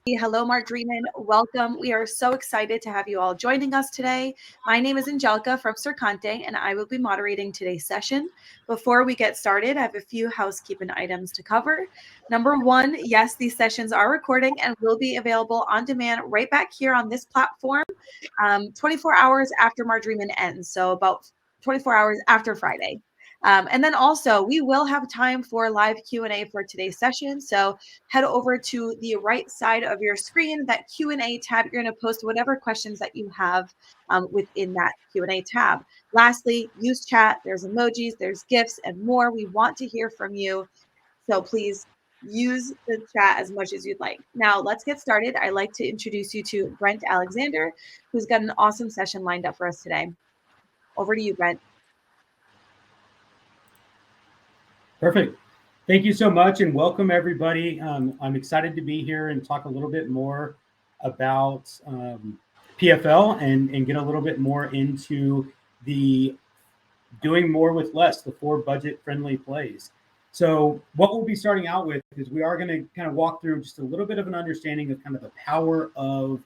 Hello, Mark Dreeman. Welcome. We are so excited to have you all joining us today. My name is Angelica from Circante, and I will be moderating today's session. Before we get started, I have a few housekeeping items to cover. Number one, yes, these sessions are recording and will be available on demand right back here on this platform 24 hours after Mark Dreeman ends, so about 24 hours after Friday. And then also, we will have time for live Q&A for today's session. So head over to the right side of your screen, that Q&A tab. You're going to post whatever questions that you have within that Q&A tab. Lastly, use chat. There's emojis, there's GIFs, and more. We want to hear from you. So please use the chat as much as you'd like. Now, let's get started. I'd like to introduce you to Brent Alexander, who's got an awesome session lined up for us today. Over to you, Brent. Perfect. Thank you so much and welcome everybody. I'm excited to be here and talk a little bit more about PFL and get a little bit more into the doing more with less, the 4 budget-friendly plays. So what we'll be starting out with is we are going to kind of walk through just a little bit of an understanding of kind of the power of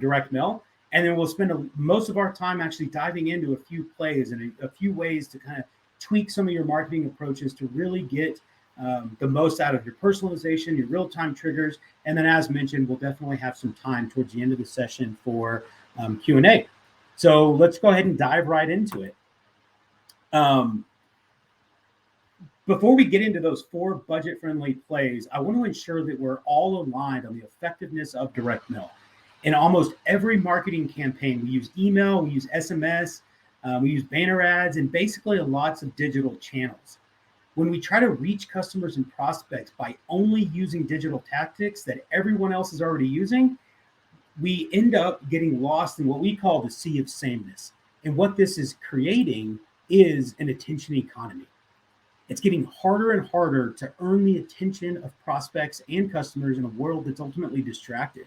direct mail. And then we'll spend most of our time actually diving into a few plays and a few ways to kind of tweak some of your marketing approaches to really get the most out of your personalization, your real-time triggers. And then as mentioned, we'll definitely have some time towards the end of the session for Q&A. So let's go ahead and dive right into it. Before we get into those 4 budget-friendly plays, I want to ensure that we're all aligned on the effectiveness of direct mail. In almost every marketing campaign, we use email, we use SMS, we use banner ads, and basically lots of digital channels. When we try to reach customers and prospects by only using digital tactics that everyone else is already using, we end up getting lost in what we call the sea of sameness. And what this is creating is an attention economy. It's getting harder and harder to earn the attention of prospects and customers in a world that's ultimately distracted.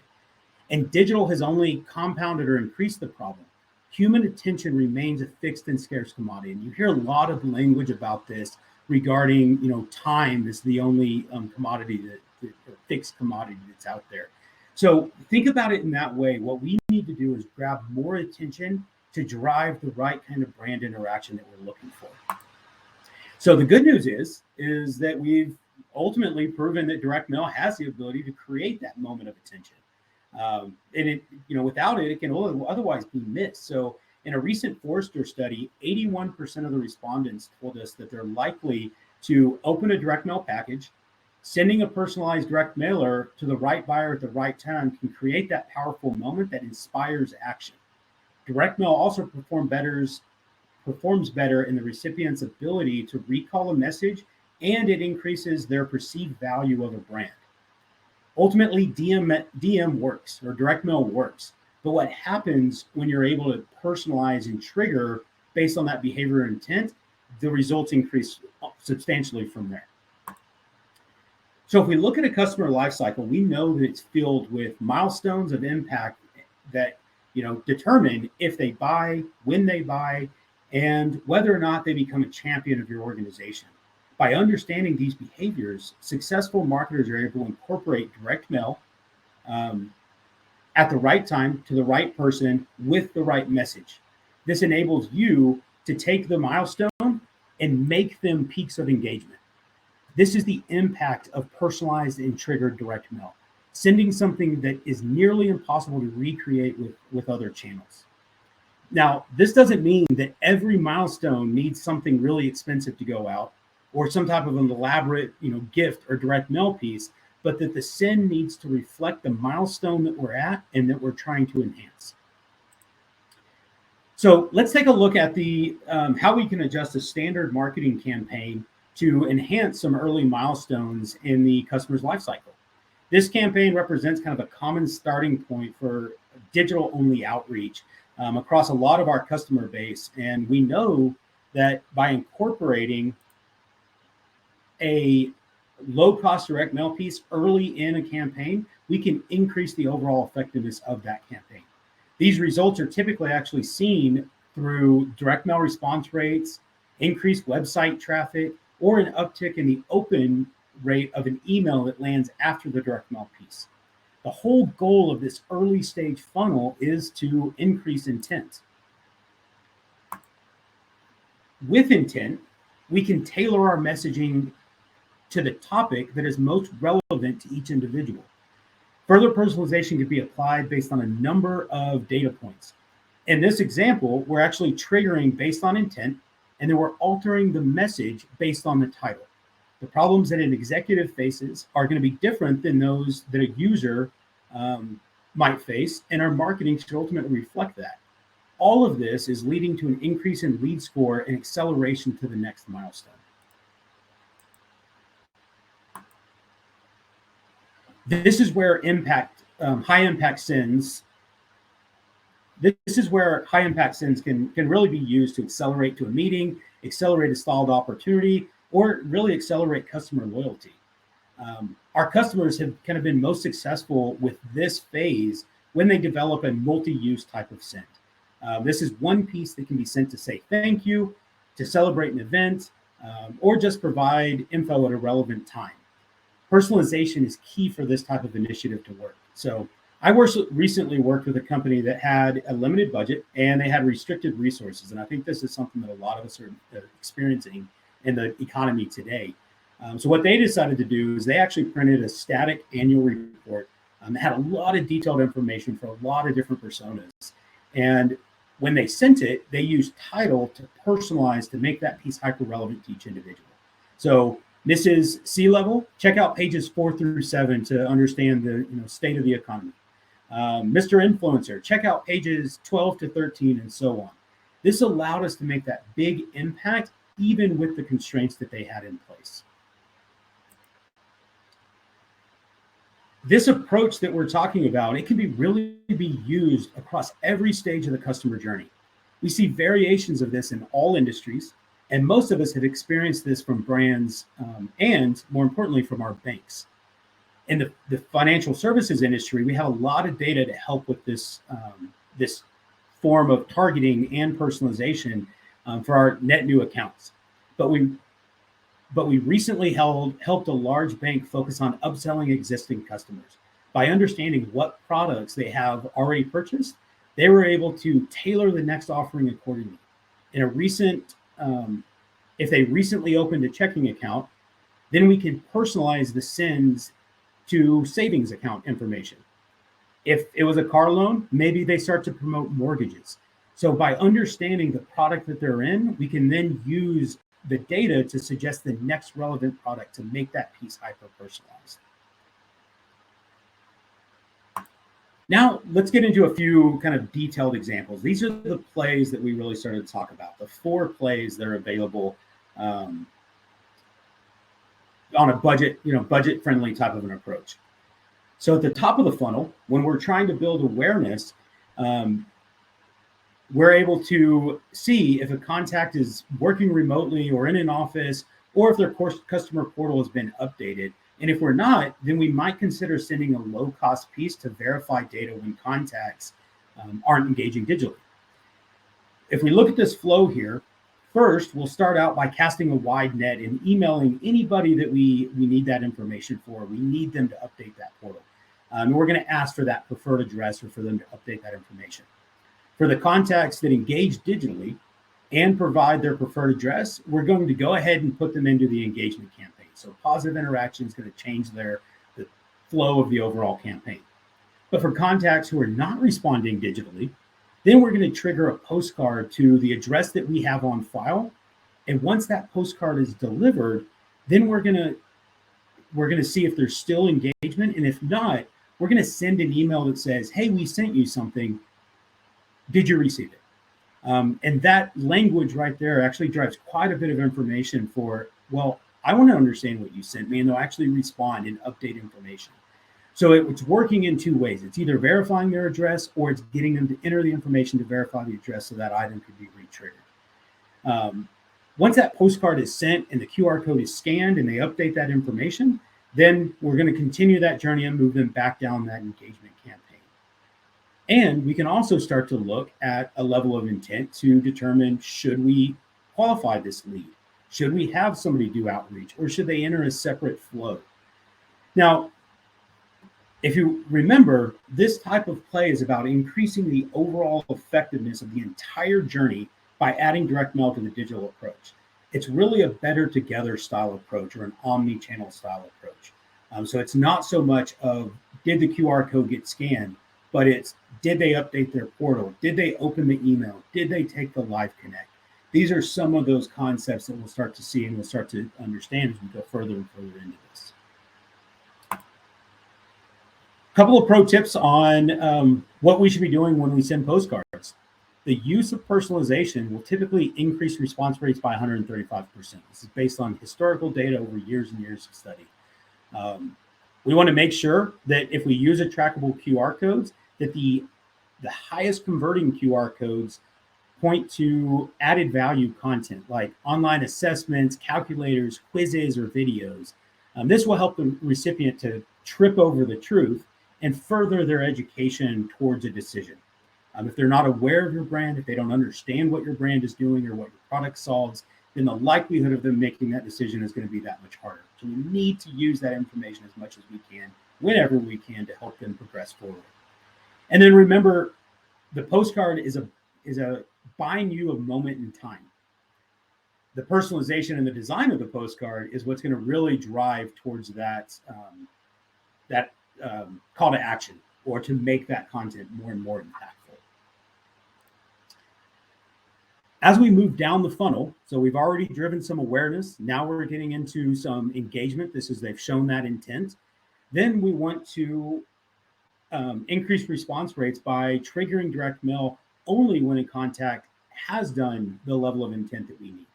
And digital has only compounded or increased the problem. Human attention remains a fixed and scarce commodity. And you hear a lot of language about this regarding, time is the only commodity that fixed commodity that's out there. So think about it in that way. What we need to do is grab more attention to drive the right kind of brand interaction that we're looking for. So the good news is that we've ultimately proven that direct mail has the ability to create that moment of attention. And it, without it, it can otherwise be missed. So in a recent Forrester study, 81% of the respondents told us that they're likely to open a direct mail package. Sending a personalized direct mailer to the right buyer at the right time can create that powerful moment that inspires action. Direct mail also performs better in the recipient's ability to recall a message, and it increases their perceived value of a brand. Ultimately, DM works, or direct mail works. But what happens when you're able to personalize and trigger based on that behavior and intent, the results increase substantially from there. So if we look at a customer lifecycle, we know that it's filled with milestones of impact that determine if they buy, when they buy, and whether or not they become a champion of your organization. By understanding these behaviors, successful marketers are able to incorporate direct mail at the right time to the right person with the right message. This enables you to take the milestone and make them peaks of engagement. This is the impact of personalized and triggered direct mail, sending something that is nearly impossible to recreate with other channels. Now, this doesn't mean that every milestone needs something really expensive to go out or some type of an elaborate, gift or direct mail piece, but that the send needs to reflect the milestone that we're at and that we're trying to enhance. So let's take a look at the how we can adjust a standard marketing campaign to enhance some early milestones in the customer's lifecycle. This campaign represents kind of a common starting point for digital-only outreach across a lot of our customer base. And we know that by incorporating a low-cost direct mail piece early in a campaign, we can increase the overall effectiveness of that campaign. These results are typically actually seen through direct mail response rates, increased website traffic, or an uptick in the open rate of an email that lands after the direct mail piece. The whole goal of this early stage funnel is to increase intent. With intent, we can tailor our messaging to the topic that is most relevant to each individual. Further personalization can be applied based on a number of data points. In this example, we're actually triggering based on intent, and then we're altering the message based on the title. The problems that an executive faces are going to be different than those that a user might face, and our marketing should ultimately reflect that. All of this is leading to an increase in lead score and acceleration to the next milestone. This is where high impact sends. This is where high impact sends can really be used to accelerate to a meeting, accelerate a stalled opportunity, or really accelerate customer loyalty. Our customers have kind of been most successful with this phase when they develop a multi-use type of send. This is one piece that can be sent to say thank you, to celebrate an event, or just provide info at a relevant time. Personalization is key for this type of initiative to work. So I recently worked with a company that had a limited budget and they had restricted resources. And I think this is something that a lot of us are experiencing in the economy today. So what they decided to do is they actually printed a static annual report that had a lot of detailed information for a lot of different personas. And when they sent it, they used title to personalize to make that piece hyper relevant to each individual. So Mrs. C-level, check out pages 4 through 7 to understand the state of the economy. Mr. Influencer, check out pages 12 to 13 and so on. This allowed us to make that big impact even with the constraints that they had in place. This approach that we're talking about, it can really be used across every stage of the customer journey. We see variations of this in all industries, and most of us have experienced this from brands and, more importantly, from our banks. In the financial services industry, we have a lot of data to help with this, this form of targeting and personalization for our net new accounts. But we recently helped a large bank focus on upselling existing customers. By understanding what products they have already purchased, they were able to tailor the next offering accordingly. In a recent, if they recently opened a checking account, then we can personalize the sends to savings account information. If it was a car loan, maybe they start to promote mortgages. So by understanding the product that they're in, we can then use the data to suggest the next relevant product to make that piece hyper-personalized. Now, let's get into a few kind of detailed examples. These are the plays that we really started to talk about, the 4 plays that are available on a budget-friendly type of an approach. So at the top of the funnel, when we're trying to build awareness, we're able to see if a contact is working remotely or in an office, or if their customer portal has been updated. And if we're not, then we might consider sending a low-cost piece to verify data when contacts aren't engaging digitally. If we look at this flow here, first, we'll start out by casting a wide net and emailing anybody that we need that information for. We need them to update that portal. And we're going to ask for that preferred address or for them to update that information. For the contacts that engage digitally and provide their preferred address, we're going to go ahead and put them into the engagement campaign. So positive interaction is going to change the flow of the overall campaign. But for contacts who are not responding digitally, then we're going to trigger a postcard to the address that we have on file. And once that postcard is delivered, then we're going to see if there's still engagement. And if not, we're going to send an email that says, hey, we sent you something. Did you receive it? And that language right there actually drives quite a bit of information for, well, I want to understand what you sent me, and they'll actually respond and update information. So it's working in 2 ways. It's either verifying their address or it's getting them to enter the information to verify the address so that item could be re-triggered. Once that postcard is sent and the QR code is scanned and they update that information, then we're going to continue that journey and move them back down that engagement campaign. And we can also start to look at a level of intent to determine, should we qualify this lead? Should we have somebody do outreach, or should they enter a separate flow? Now, If you remember, this type of play is about increasing the overall effectiveness of the entire journey by adding direct mail to the digital approach. It's really a better together style approach, or an omni-channel style approach. So it's not so much of, did the QR code get scanned, but it's, did they update their portal? Did they open the email? Did they take the live connect? These are some of those concepts that we'll start to see and we'll start to understand as we go further and further into this. Couple of pro tips on what we should be doing when we send postcards. The use of personalization will typically increase response rates by 135%. This is based on historical data over years and years of study. We want to make sure that if we use trackable QR codes, that the highest converting QR codes point to added value content like online assessments, calculators, quizzes, or videos. This will help the recipient to trip over the truth and further their education towards a decision. If they're not aware of your brand, if they don't understand what your brand is doing or what your product solves, then the likelihood of them making that decision is going to be that much harder. So we need to use that information as much as we can, whenever we can, to help them progress forward. And then remember, the postcard is a buying you a moment in time. The personalization and the design of the postcard is what's going to really drive towards that call to action, or to make that content more and more impactful. As we move down the funnel, so we've already driven some awareness. Now we're getting into some engagement. This is, they've shown that intent. Then we want to increase response rates by triggering direct mail only when a contact has done the level of intent that we need.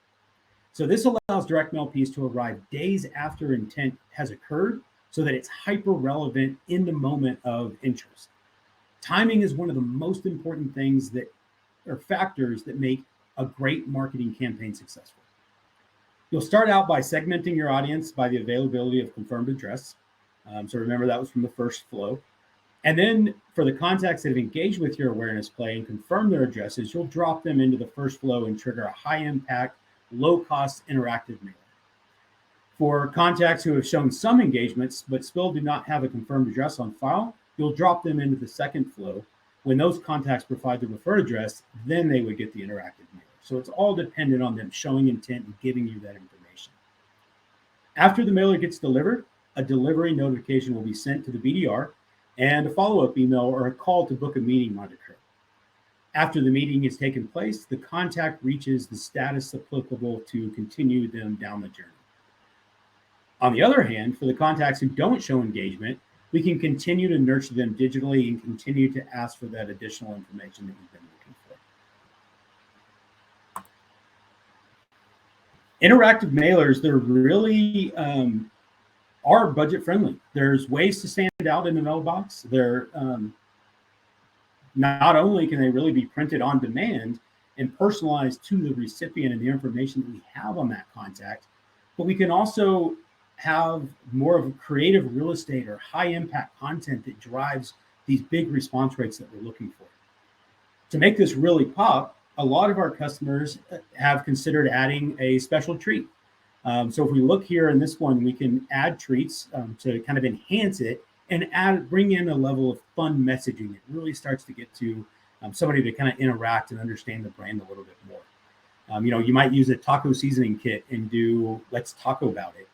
So this allows direct mail piece to arrive days after intent has occurred, so that it's hyper relevant in the moment of interest. Timing is one of the most important things that are factors that make a great marketing campaign successful. You'll start out by segmenting your audience by the availability of confirmed address. So remember, that was from the first flow. And then for the contacts that have engaged with your awareness play and confirmed their addresses, you'll drop them into the first flow and trigger a high impact, low cost interactive mailer. For contacts who have shown some engagements but still do not have a confirmed address on file, you'll drop them into the second flow. When those contacts provide the referred address, then they would get the interactive mailer. So it's all dependent on them showing intent and giving you that information. After the mailer gets delivered, a delivery notification will be sent to the BDR, and a follow-up email or a call to book a meeting might occur. After the meeting has taken place, the contact reaches the status applicable to continue them down the journey. On the other hand, for the contacts who don't show engagement, we can continue to nurture them digitally and continue to ask for that additional information that we've been looking for. Interactive mailers, they're really are budget friendly. There's ways to stand out in the mailbox. They're not only can they really be printed on demand and personalized to the recipient and the information that we have on that contact, but we can also have more of a creative real estate or high impact content that drives these big response rates that we're looking for. To make this really pop, a lot of our customers have considered adding a special treat. So if we look here in this one, we can add treats to kind of enhance it and bring in a level of fun messaging that really starts to get to somebody to kind of interact and understand the brand a little bit more. You might use a taco seasoning kit and do let's taco about it.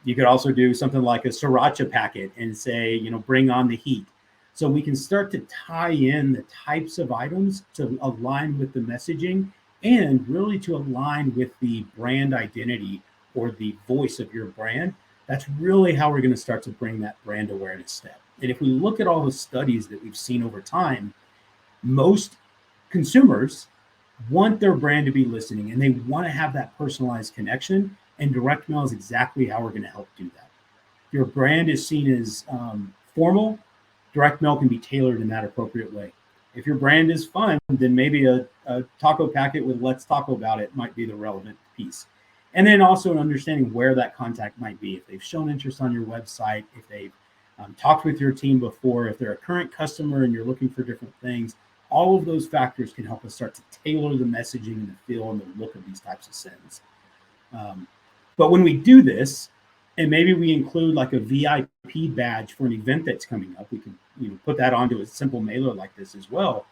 You could also do something like a sriracha packet and say, bring on the heat. So we can start to tie in the types of items to align with the messaging and really to align with the brand identity or the voice of your brand. That's really how we're going to start to bring that brand awareness step. And if we look at all the studies that we've seen over time, most consumers want their brand to be listening and they want to have that personalized connection. And direct mail is exactly how we're going to help do that. If your brand is seen as formal, direct mail can be tailored in that appropriate way. If your brand is fun, then maybe a taco packet with let's taco about it might be the relevant piece. And then also understanding where that contact might be. If they've shown interest on your website, if they've talked with your team before, if they're a current customer and you're looking for different things, all of those factors can help us start to tailor the messaging and the feel and the look of these types of sends. But when we do this, and maybe we include like a VIP badge for an event that's coming up. We can put that onto a simple mailer like this as well.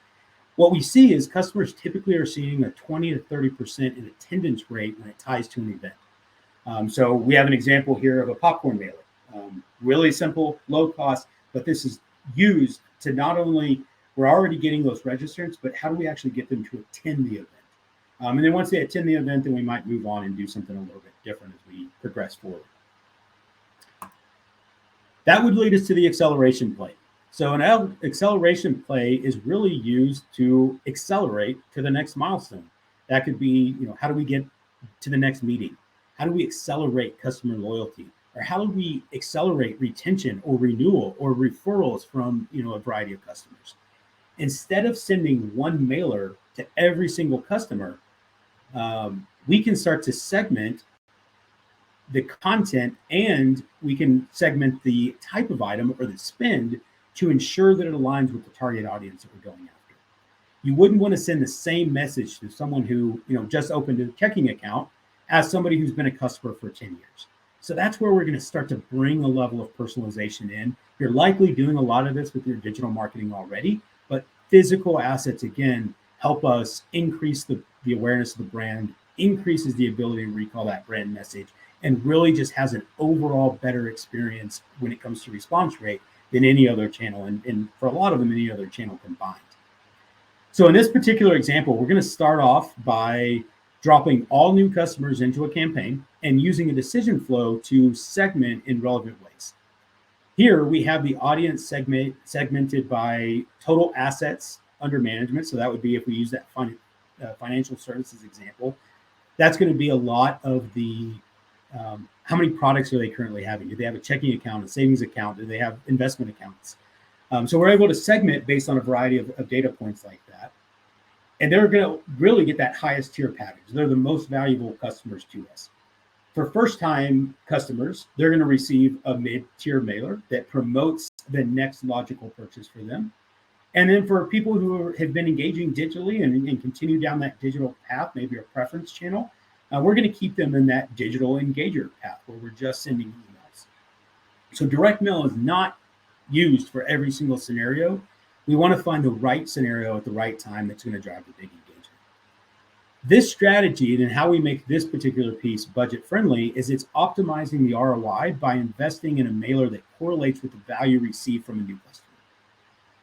What we see is customers typically are seeing a 20 to 30% in attendance rate when it ties to an event. So we have an example here of a popcorn mailer. Really simple, low cost, but this is used to not only, we're already getting those registrants, but how do we actually get them to attend the event? And then once they attend the event, then we might move on and do something a little bit different as we progress forward. That would lead us to the acceleration play. So an acceleration play is really used to accelerate to the next milestone. That could be, how do we get to the next meeting? How do we accelerate customer loyalty? Or how do we accelerate retention or renewal or referrals from, a variety of customers? Instead of sending one mailer to every single customer, we can start to segment the content, and we can segment the type of item or the spend to ensure that it aligns with the target audience that we're going after. You wouldn't want to send the same message to someone who just opened a checking account as somebody who's been a customer for 10 years. So that's where we're going to start to bring a level of personalization in. You're likely doing a lot of this with your digital marketing already, but physical assets, again, help us increase the awareness of the brand, increases the ability to recall that brand message, and really just has an overall better experience when it comes to response rate than any other channel, and for a lot of them, any other channel combined. So in this particular example, we're going to start off by dropping all new customers into a campaign and using a decision flow to segment in relevant ways. Here we have the audience segmented by total assets under management. So that would be, if we use that financial services example, that's going to be a lot of the how many products are they currently having? Do they have a checking account, a savings account? Do they have investment accounts? So we're able to segment based on a variety of data points like that. And they're going to really get that highest tier package. They're the most valuable customers to us. For first-time customers, they're going to receive a mid-tier mailer that promotes the next logical purchase for them. And then for people who have been engaging digitally and continue down that digital path, maybe a preference channel, we're going to keep them in that digital engager path where we're just sending emails. So direct mail is not used for every single scenario. We want to find the right scenario at the right time that's going to drive the big engagement. This strategy and how we make this particular piece budget friendly is it's optimizing the ROI by investing in a mailer that correlates with the value received from a new customer.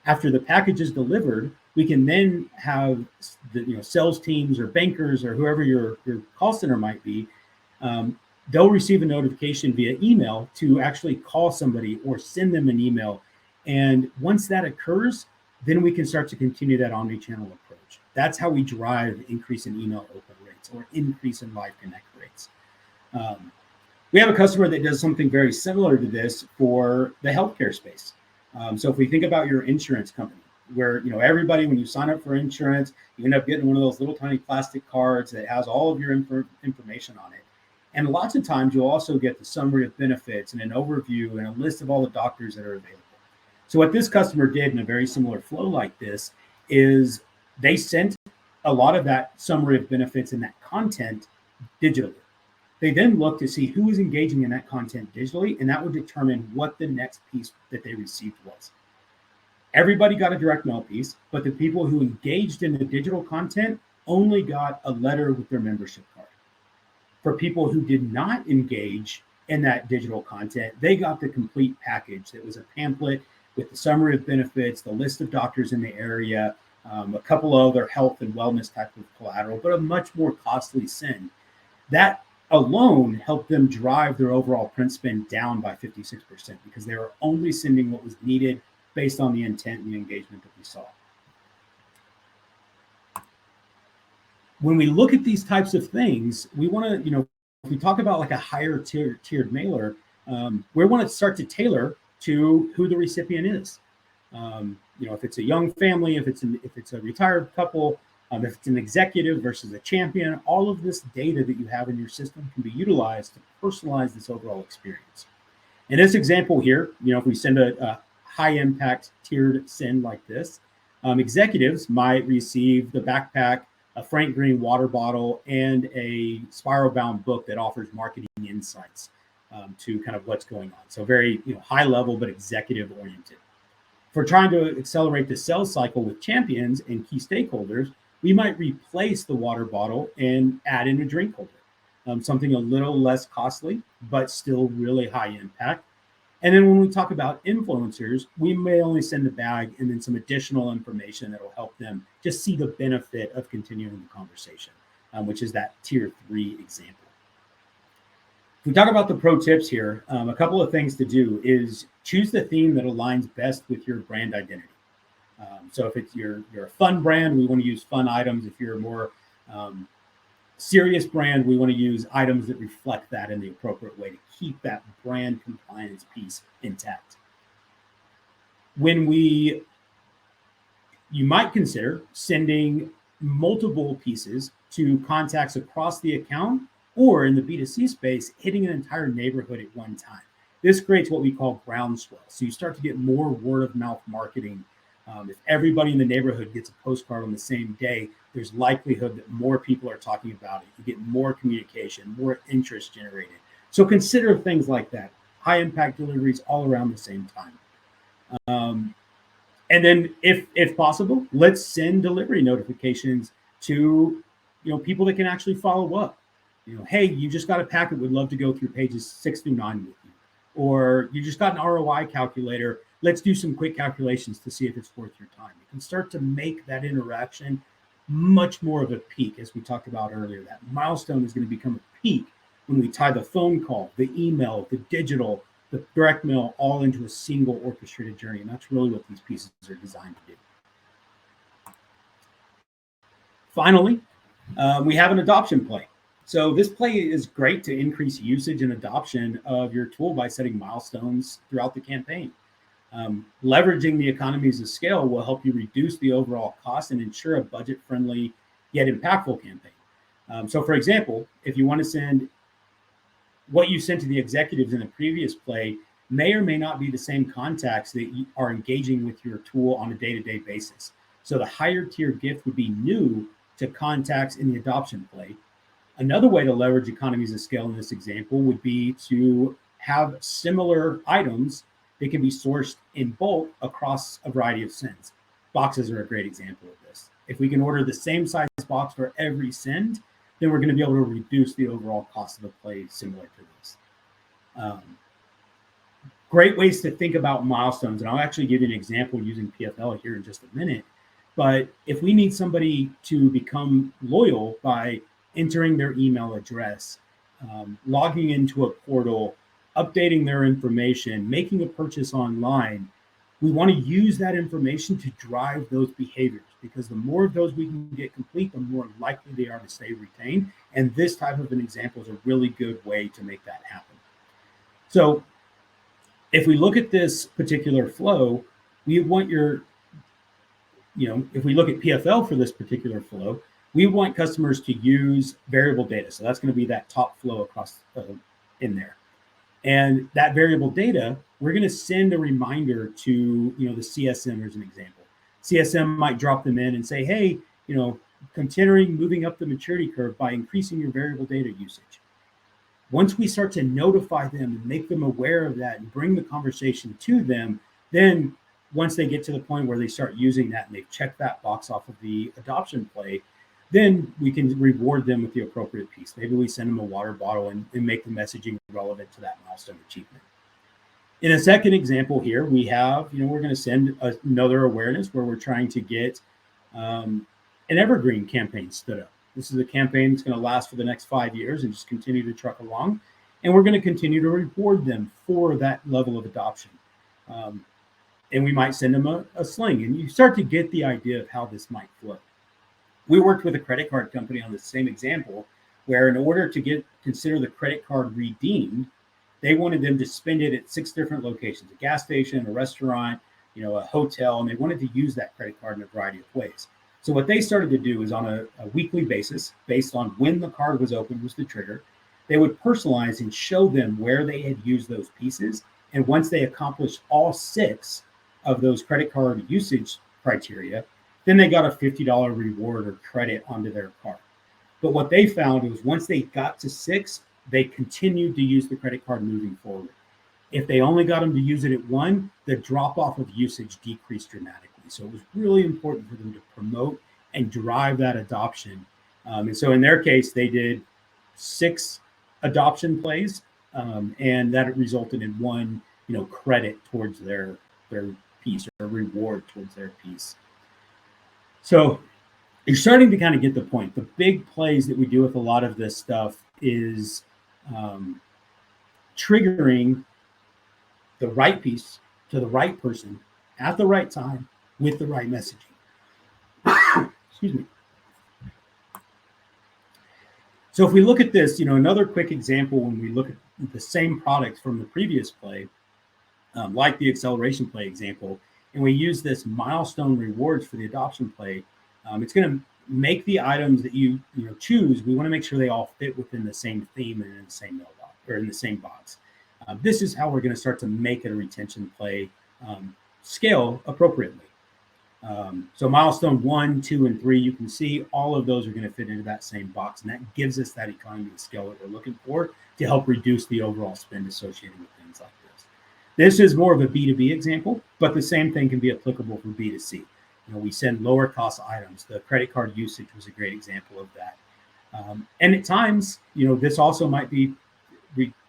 After the package is delivered, we can then have the sales teams or bankers or whoever your call center might be, they'll receive a notification via email to actually call somebody or send them an email. And once that occurs, then we can start to continue that omni-channel approach. That's how we drive increase in email open rates or increase in live connect rates. We have a customer that does something very similar to this for the healthcare space. So if we think about your insurance company, where everybody, when you sign up for insurance, you end up getting one of those little tiny plastic cards that has all of your information on it. And lots of times you'll also get the summary of benefits and an overview and a list of all the doctors that are available. So what this customer did in a very similar flow like this is they sent a lot of that summary of benefits and that content digitally. They then looked to see who was engaging in that content digitally, and that would determine what the next piece that they received was. Everybody got a direct mail piece, but the people who engaged in the digital content only got a letter with their membership card. For people who did not engage in that digital content, they got the complete package. That was a pamphlet with the summary of benefits, the list of doctors in the area, a couple of other health and wellness type of collateral, but a much more costly send. That alone helped them drive their overall print spend down by 56% because they were only sending what was needed based on the intent and the engagement that we saw. When we look at these types of things, we want to, if we talk about like a higher tiered mailer, we want to start to tailor to who the recipient is. If it's a young family, if it's a retired couple, if it's an executive versus a champion, all of this data that you have in your system can be utilized to personalize this overall experience. In this example here, if we send a high impact tiered send like this, executives might receive the backpack, a Frank Green water bottle, and a spiral bound book that offers marketing insights. to kind of what's going on. So very high level, but executive oriented. If we're trying to accelerate the sales cycle with champions and key stakeholders, we might replace the water bottle and add in a drink holder, something a little less costly, but still really high impact. And then when we talk about influencers, we may only send the bag and then some additional information that will help them just see the benefit of continuing the conversation, which is that tier 3 example. If we talk about the pro tips here, a couple of things to do is choose the theme that aligns best with your brand identity. So if you're a fun brand, we want to use fun items. If you're a more serious brand, we want to use items that reflect that in the appropriate way to keep that brand compliance piece intact. You might consider sending multiple pieces to contacts across the account, or in the B2C space, hitting an entire neighborhood at one time. This creates what we call groundswell. So you start to get more word of mouth marketing. If everybody in the neighborhood gets a postcard on the same day, there's likelihood that more people are talking about it. You get more communication, more interest generated. So consider things like that. High impact deliveries all around the same time. And then if possible, let's send delivery notifications to people that can actually follow up. Hey, you just got a packet. We'd love to go through pages 6 through 9 with you. Or you just got an ROI calculator. Let's do some quick calculations to see if it's worth your time. You can start to make that interaction much more of a peak, as we talked about earlier. That milestone is going to become a peak when we tie the phone call, the email, the digital, the direct mail all into a single orchestrated journey. And that's really what these pieces are designed to do. Finally, we have an adoption play. So this play is great to increase usage and adoption of your tool by setting milestones throughout the campaign. Leveraging the economies of scale will help you reduce the overall cost and ensure a budget-friendly yet impactful campaign. So for example, if you want to send what you sent to the executives in the previous play may or may not be the same contacts that you are engaging with your tool on a day-to-day basis. So the higher tier gift would be new to contacts in the adoption play. Another way to leverage economies of scale in this example would be to have similar items that can be sourced in bulk across a variety of sends. Boxes are a great example of this. If we can order the same size box for every send, then we're going to be able to reduce the overall cost of a play similar to this. Great ways to think about milestones, and I'll actually give you an example using PFL here in just a minute. But if we need somebody to become loyal by entering their email address, logging into a portal, updating their information, making a purchase online, we want to use that information to drive those behaviors, because the more of those we can get complete, the more likely they are to stay retained. And this type of an example is a really good way to make that happen. So if we look at this particular flow, we want if we look at PFL for this particular flow, we want customers to use variable data. So that's going to be that top flow across in there. And that variable data, we're going to send a reminder to, the CSM as an example. CSM might drop them in and say, hey, considering moving up the maturity curve by increasing your variable data usage. Once we start to notify them and make them aware of that and bring the conversation to them, then once they get to the point where they start using that and they've checked that box off of the adoption play, then we can reward them with the appropriate piece. Maybe we send them a water bottle and make the messaging relevant to that milestone achievement. In a second example here, we have, we're going to send another awareness where we're trying to get an evergreen campaign stood up. This is a campaign that's going to last for the next 5 years and just continue to truck along. And we're going to continue to reward them for that level of adoption. And we might send them a sling. And you start to get the idea of how this might flow. We worked with a credit card company on the same example, where in order to consider the credit card redeemed, they wanted them to spend it at 6 different locations: a gas station, a restaurant, a hotel, and they wanted to use that credit card in a variety of ways. So what they started to do is on a weekly basis, based on when the card was opened was the trigger, they would personalize and show them where they had used those pieces. And once they accomplished all 6 of those credit card usage criteria, then they got a $50 reward or credit onto their card. But what they found was once they got to 6, they continued to use the credit card moving forward. If they only got them to use it at one, the drop off of usage decreased dramatically. So it was really important for them to promote and drive that adoption. And so in their case, they did 6 adoption plays, and that resulted in one, credit towards their piece, or reward towards their piece. So you're starting to kind of get the point. The big plays that we do with a lot of this stuff is triggering the right piece to the right person at the right time with the right messaging. Excuse me. So if we look at this, another quick example, when we look at the same product from the previous play, like the acceleration play example, and we use this milestone rewards for the adoption play, it's going to make the items that you choose. We want to make sure they all fit within the same theme and in the same mailbox, or in the same box. This is how we're going to start to make it a retention play scale appropriately. So milestone 1, 2, and 3, you can see all of those are going to fit into that same box, and that gives us that economy of scale that we're looking for to help reduce the overall spend associated with things like this. This is more of a B2B example, but the same thing can be applicable for B2C. We send lower cost items. The credit card usage was a great example of that. And at times, this also might be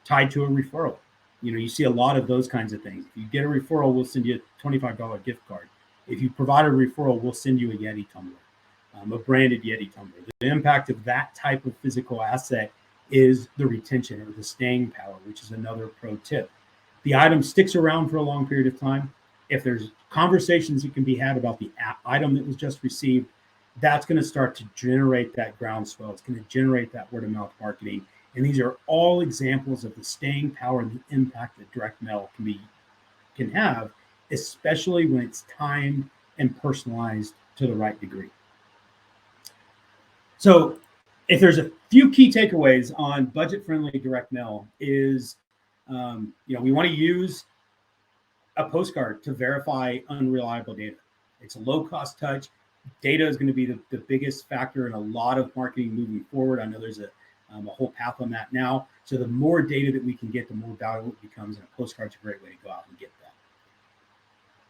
tied to a referral. You see a lot of those kinds of things. If you get a referral, we'll send you a $25 gift card. If you provide a referral, we'll send you a Yeti tumbler, a branded Yeti tumbler. The impact of that type of physical asset is the retention, or the staying power, which is another pro tip. The item sticks around for a long period of time. If there's conversations that can be had about the item that was just received, that's going to start to generate that groundswell. It's going to generate that word of mouth marketing. And these are all examples of the staying power and the impact that direct mail can have, especially when it's timed and personalized to the right degree. So if there's a few key takeaways on budget-friendly direct mail is, we want to use a postcard to verify unreliable data. It's a low-cost touch. Data is going to be the biggest factor in a lot of marketing moving forward. I know there's a whole path on that now. So the more data that we can get, the more valuable it becomes, and a postcard's a great way to go out and get that.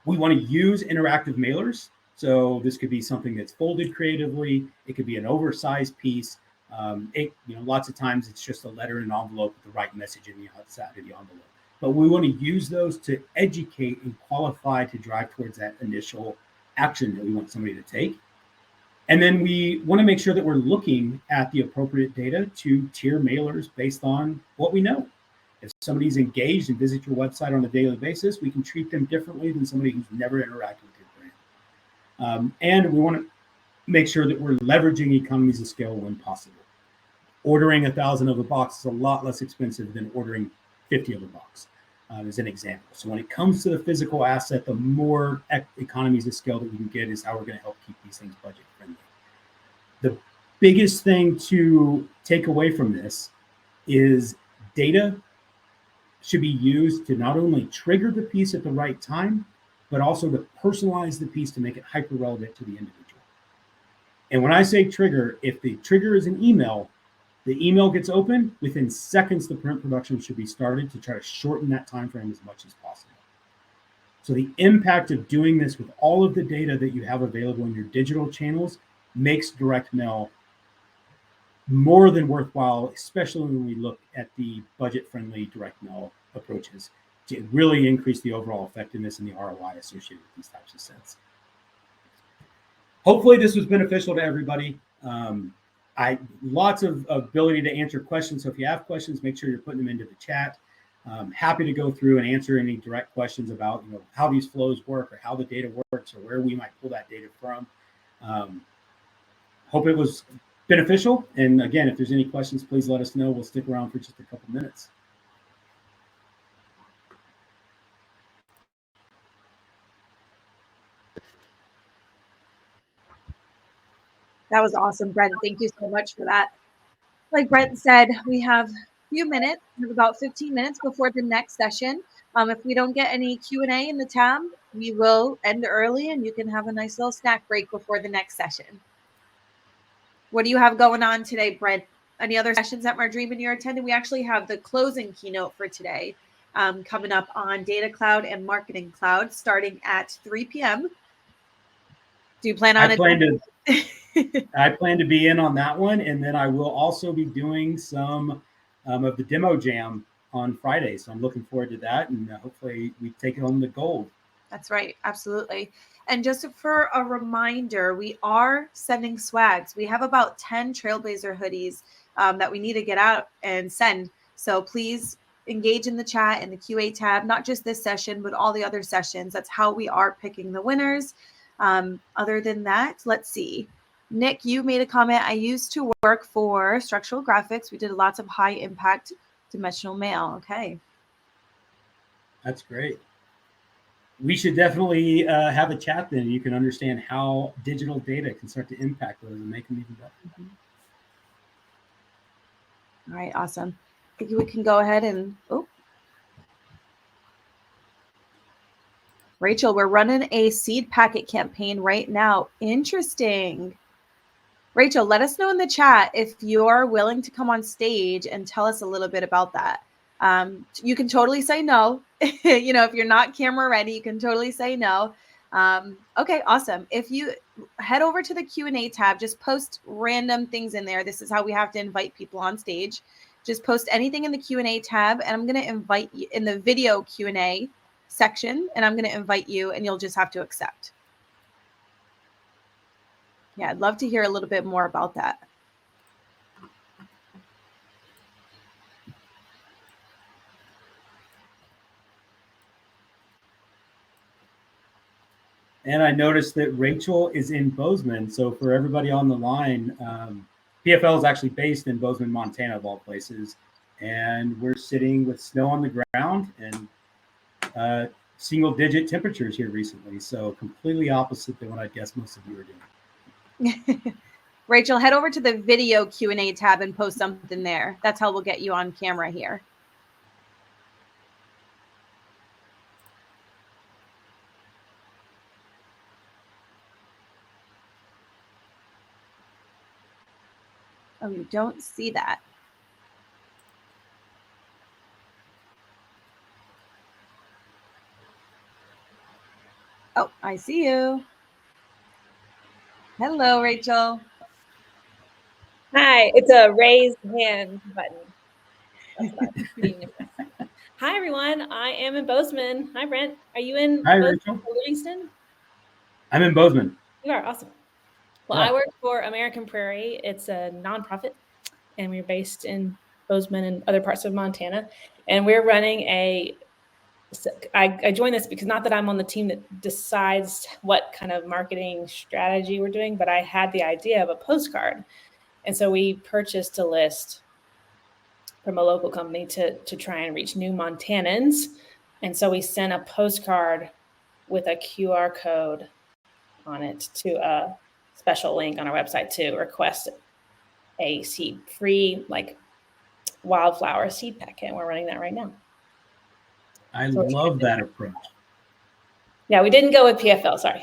We want to use interactive mailers. So this could be something that's folded creatively. It could be an oversized piece. Lots of times it's just a letter in an envelope with the right message in the outside of the envelope. But we want to use those to educate and qualify to drive towards that initial action that we want somebody to take. And then we want to make sure that we're looking at the appropriate data to tier mailers based on what we know. If somebody's engaged and visits your website on a daily basis, we can treat them differently than somebody who's never interacted with your brand. And we want to make sure that we're leveraging economies of scale when possible. Ordering 1,000 of a box is a lot less expensive than ordering 50 of a box, as an example. So when it comes to the physical asset, the more economies of scale that we can get is how we're going to help keep these things budget friendly. The biggest thing to take away from this is data should be used to not only trigger the piece at the right time, but also to personalize the piece to make it hyper relevant to the individual. And when I say trigger, if the trigger is an email, the email gets open, within seconds, the print production should be started to try to shorten that time frame as much as possible. So the impact of doing this with all of the data that you have available in your digital channels makes direct mail more than worthwhile, especially when we look at the budget-friendly direct mail approaches to really increase the overall effectiveness and the ROI associated with these types of sets. Hopefully this was beneficial to everybody. Lots of ability to answer questions. So if you have questions, make sure you're putting them into the chat. Happy to go through and answer any direct questions about how these flows work, or how the data works, or where we might pull that data from. Hope it was beneficial. And again, if there's any questions, please let us know. We'll stick around for just a couple minutes. That was awesome, Brent. Thank you so much for that. Like Brent said, we have a few minutes, we have about 15 minutes before the next session. If we don't get any Q&A in the tab, we will end early and you can have a nice little snack break before the next session. What do you have going on today, Brent? any other sessions at Mar Dream and you're attending, we actually have the closing keynote for today coming up on Data Cloud and Marketing Cloud starting at 3 p.m. Do you plan on it? I plan to be in on that one, and then I will also be doing some of the demo jam on Friday. So I'm looking forward to that, and hopefully we take it home the gold. That's right. Absolutely. And just for a reminder, we are sending swags. We have about 10 Trailblazer hoodies that we need to get out and send. So please engage in the chat in the QA tab, not just this session, but all the other sessions. That's how we are picking the winners. Other than that, let's see. Nick, you made a comment. I used to work for structural graphics. We did lots of high impact dimensional mail. Okay. That's great. We should definitely have a chat then. You can understand how digital data can start to impact those and make them even better. Mm-hmm. All right, awesome. I think we can go ahead and, Rachel, we're running a seed packet campaign right now. Interesting. Rachel, let us know in the chat if you're willing to come on stage and tell us a little bit about that. You can totally say no. If you're not camera ready, you can totally say no. Okay, awesome. If you head over to the Q&A tab, just post random things in there. This is how we have to invite people on stage. Just post anything in the Q&A tab, and I'm going to invite you in the video Q&A section, and I'm going to invite you, and you'll just have to accept. Yeah, I'd love to hear a little bit more about that. And I noticed that Rachel is in Bozeman. So for everybody on the line, PFL is actually based in Bozeman, Montana, of all places. And we're sitting with snow on the ground and single-digit temperatures here recently. So completely opposite than what I guess most of you are doing. Rachel, head over to the video Q&A tab and post something there. That's how we'll get you on camera here. Oh, you don't see that. Oh, I see you. Hello, Rachel. Hi, it's a raised hand button. Hi, everyone. I am in Bozeman. Hi, Brent. Are you in Bozeman or Livingston? I'm in Bozeman. You are awesome. Well, yeah. I work for American Prairie. It's a nonprofit, and we're based in Bozeman and other parts of Montana. And we're running I joined this because not that I'm on the team that decides what kind of marketing strategy we're doing, but I had the idea of a postcard. And so we purchased a list from a local company to try and reach new Montanans. And so we sent a postcard with a QR code on it to a special link on our website to request a free wildflower seed packet. We're running that right now. I love that approach. Yeah, we didn't go with PFL. Sorry.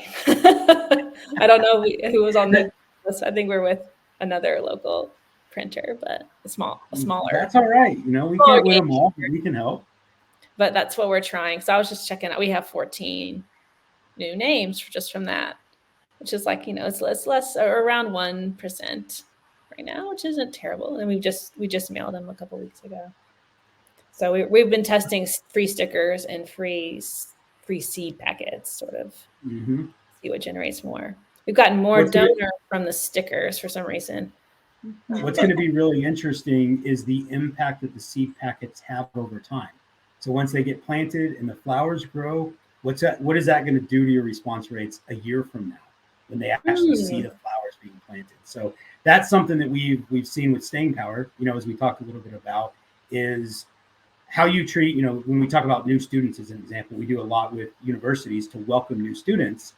I don't know who was on the list. I think we're with another local printer, but a smaller. That's all right. We can't win them all, but we can help. But that's what we're trying. So I was just checking out. We have 14 new names just from that, which is it's less around 1% right now, which isn't terrible. And we just mailed them a couple weeks ago. So we've been testing free stickers and free seed packets, sort of see what generates more. We've gotten more donors from the stickers for some reason. What's going to be really interesting is the impact that the seed packets have over time. So once they get planted and the flowers grow, what is that going to do to your response rates a year from now when they actually see the flowers being planted? So that's something that we've seen with staying power, as we talked a little bit about, is how you treat, when we talk about new students as an example, we do a lot with universities to welcome new students.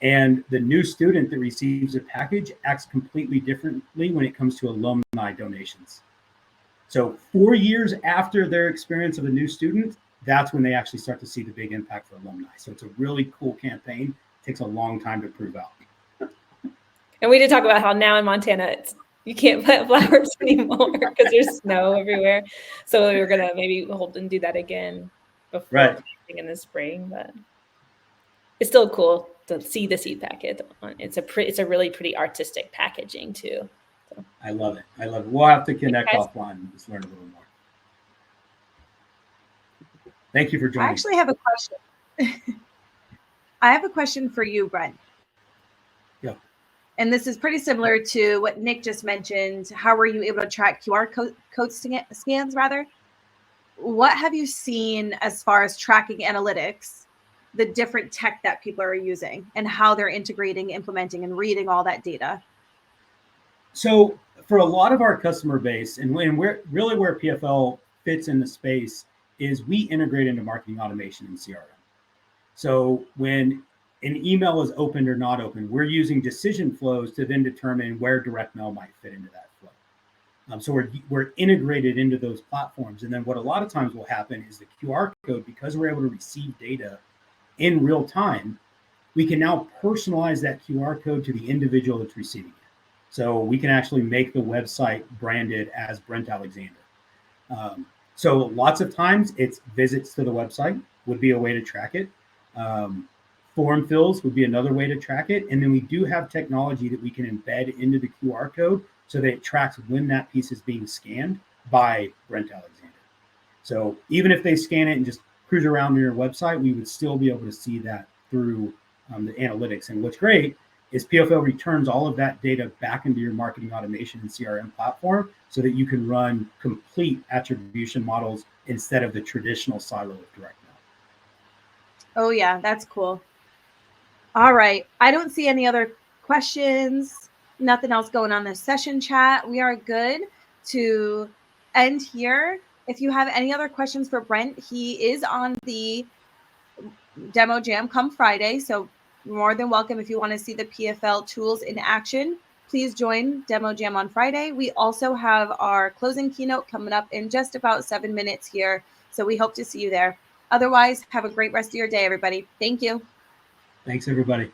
And the new student that receives a package acts completely differently when it comes to alumni donations. So 4 years after their experience of a new student, that's when they actually start to see the big impact for alumni. So it's a really cool campaign. It takes a long time to prove out. And we did talk about how now in Montana, you can't plant flowers anymore because there's snow everywhere. So we were gonna maybe hold and do that again before planting in the spring, but it's still cool to see the seed packet. It's a really pretty artistic packaging too. So. I love it. I love it. We'll have to connect offline and just learn a little more. Thank you for joining. I actually have a question. I have a question for you, Brent. Yeah. And this is pretty similar to what Nick just mentioned. How were you able to track QR code scans, rather? What have you seen as far as tracking analytics, the different tech that people are using, and how they're integrating, implementing, and reading all that data? So for a lot of our customer base, and where PFL fits in the space is we integrate into marketing automation and CRM. So when an email is opened or not opened, we're using decision flows to then determine where direct mail might fit into that flow. So we're integrated into those platforms. And then what a lot of times will happen is the QR code, because we're able to receive data in real time, we can now personalize that QR code to the individual that's receiving it. So we can actually make the website branded as Brent Alexander. So lots of times it's visits to the website would be a way to track it. Form fills would be another way to track it. And then we do have technology that we can embed into the QR code so that it tracks when that piece is being scanned by Brent Alexander. So even if they scan it and just cruise around on your website, we would still be able to see that through the analytics. And what's great is PFL returns all of that data back into your marketing automation and CRM platform so that you can run complete attribution models instead of the traditional silo of direct mail. Oh yeah, that's cool. All right. I don't see any other questions. Nothing else going on this session chat. We are good to end here. If you have any other questions for Brent, he is on the demo jam come Friday. So more than welcome. If you want to see the PFL tools in action, please join demo jam on Friday. We also have our closing keynote coming up in just about 7 minutes here. So we hope to see you there. Otherwise, have a great rest of your day, everybody. Thank you. Thanks, everybody.